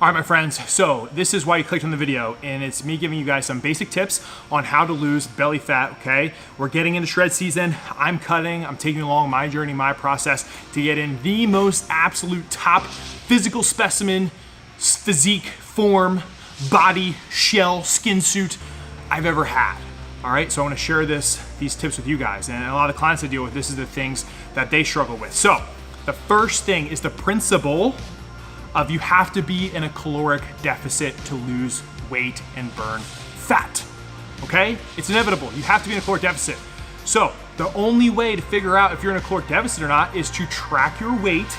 All right, my friends, so this is why you clicked on the video, and it's me giving you guys some basic tips on how to lose belly fat, okay? We're getting into shred season. I'm cutting, I'm taking along my journey, my process to get in the most absolute top physical specimen, physique, form, body, shell, skin suit I've ever had. All right, so I wanna share these tips with you guys, and a lot of the clients I deal with, this is the things that they struggle with. So the first thing is the principle of you have to be in a caloric deficit to lose weight and burn fat, okay? It's inevitable, you have to be in a caloric deficit. So the only way to figure out if you're in a caloric deficit or not is to track your weight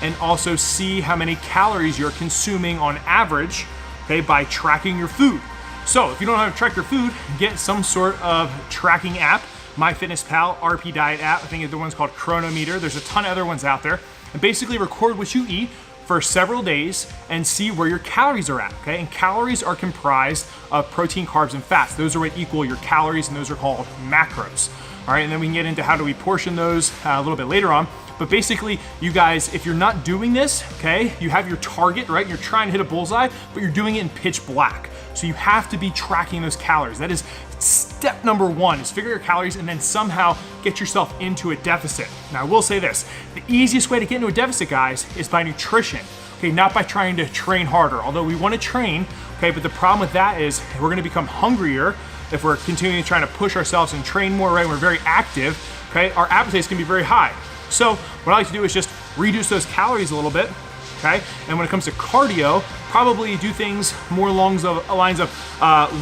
and also see how many calories you're consuming on average, okay, by tracking your food. So if you don't know how to track your food, get some sort of tracking app, MyFitnessPal, RP Diet app, I think the one's called Chronometer. There's a ton of other ones out there. And basically record what you eat for several days and see where your calories are at, okay? And calories are comprised of protein, carbs, and fats. Those are what equal your calories, and those are called macros. All right, and then we can get into how do we portion those a little bit later on. But basically, you guys, if you're not doing this, okay, you have your target, right? You're trying to hit a bullseye, but you're doing it in pitch black. So you have to be tracking those calories. That is step number one, is figure your calories and then somehow get yourself into a deficit. Now, I will say this, the easiest way to get into a deficit, guys, is by nutrition, okay? Not by trying to train harder, although we wanna train, okay? But the problem with that is we're gonna become hungrier if we're continuing trying to push ourselves and train more, right? We're very active, okay? Our appetites can be very high. So what I like to do is just reduce those calories a little bit, okay? And when it comes to cardio, probably do things more along the lines of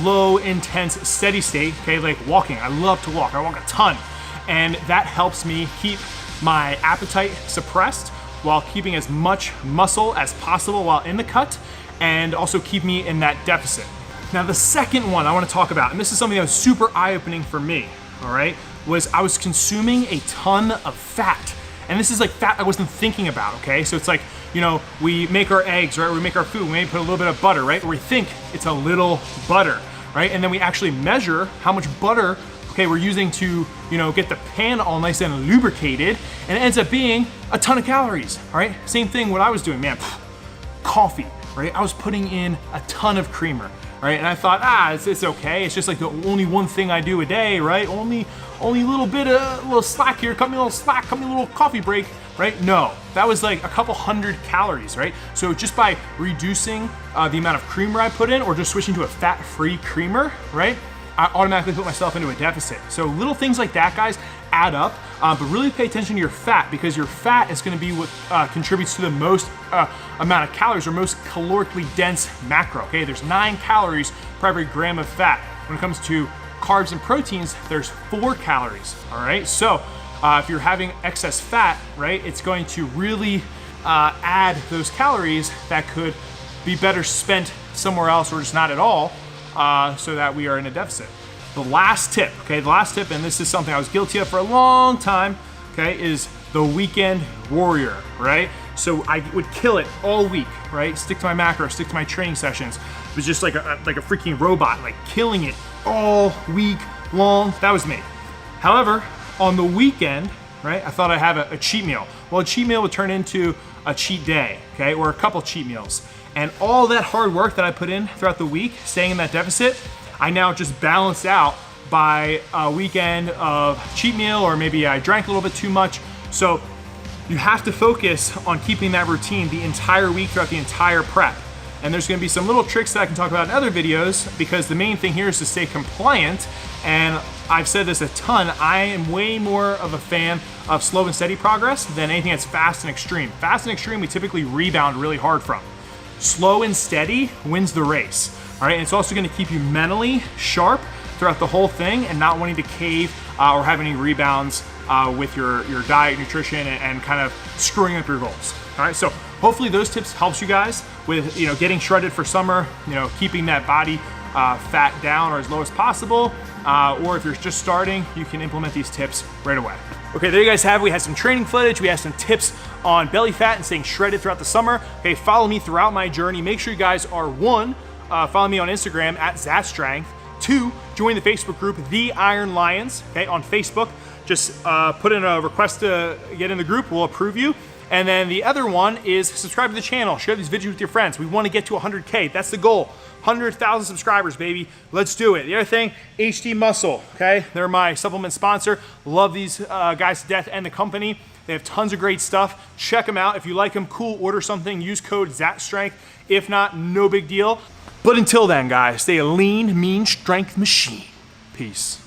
low, intense, steady state, okay? Like walking, I love to walk, I walk a ton. And that helps me keep my appetite suppressed while keeping as much muscle as possible while in the cut, and also keep me in that deficit. Now the second one I wanna talk about, and this is something that was super eye-opening for me, all right, was I was consuming a ton of fat. And this is like fat I wasn't thinking about, okay? So it's like, you know, we make our eggs, right? We make our food, we may put a little bit of butter, right? Or we think it's a little butter, right? And then we actually measure how much butter, okay, we're using to, you know, get the pan all nice and lubricated, and it ends up being a ton of calories, all right? Same thing what I was doing, man, coffee, right? I was putting in a ton of creamer, right? And I thought, it's okay. It's just like the only one thing I do a day, right? Only a little slack here, cut me a little slack, cut me a little coffee break, right? No, that was like a couple hundred calories, right? So just by reducing the amount of creamer I put in, or just switching to a fat-free creamer, right? I automatically put myself into a deficit. So little things like that, guys, add up, but really pay attention to your fat, because your fat is gonna be what contributes to the most amount of calories, or most calorically dense macro, okay? There's 9 calories per every gram of fat. When it comes to carbs and proteins, there's 4 calories, all right? So if you're having excess fat, right, it's going to really add those calories that could be better spent somewhere else, or just not at all, so that we are in a deficit. The last tip, okay, and this is something I was guilty of for a long time, okay, is the weekend warrior, right? So I would kill it all week, right? Stick to my macro, stick to my training sessions. It was just like a freaking robot, like killing it all week long. That was me. However, on the weekend, right, I thought I'd have a cheat meal. Well, a cheat meal would turn into a cheat day, okay, or a couple cheat meals. And all that hard work that I put in throughout the week, staying in that deficit, I now just balanced out by a weekend of cheat meal, or maybe I drank a little bit too much. So you have to focus on keeping that routine the entire week throughout the entire prep. And there's gonna be some little tricks that I can talk about in other videos, because the main thing here is to stay compliant. And I've said this a ton, I am way more of a fan of slow and steady progress than anything that's fast and extreme. Fast and extreme, we typically rebound really hard from. Slow and steady wins the race, all right? And it's also gonna keep you mentally sharp throughout the whole thing, and not wanting to cave or have any rebounds with your diet, nutrition, and kind of screwing up your goals, all right? So hopefully those tips helps you guys with, you know, getting shredded for summer, you know, keeping that body fat down or as low as possible, or if you're just starting, you can implement these tips right away. Okay, there you guys have it. We had some training footage, we had some tips on belly fat and staying shredded throughout the summer. Okay, follow me throughout my journey. Make sure you guys are, 1, follow me on Instagram at @ZaStrength. 2, join the Facebook group, The Iron Lions, okay, on Facebook. Just put in a request to get in the group, we'll approve you. And then the other one is subscribe to the channel, share these videos with your friends. We want to get to 100K, that's the goal. 100,000 subscribers, baby. Let's do it. The other thing, HD Muscle, okay? They're my supplement sponsor. Love these guys to death and the company. They have tons of great stuff. Check them out. If you like them, cool, order something. Use code ZACSTRENGTH. If not, no big deal. But until then, guys, stay a lean, mean strength machine. Peace.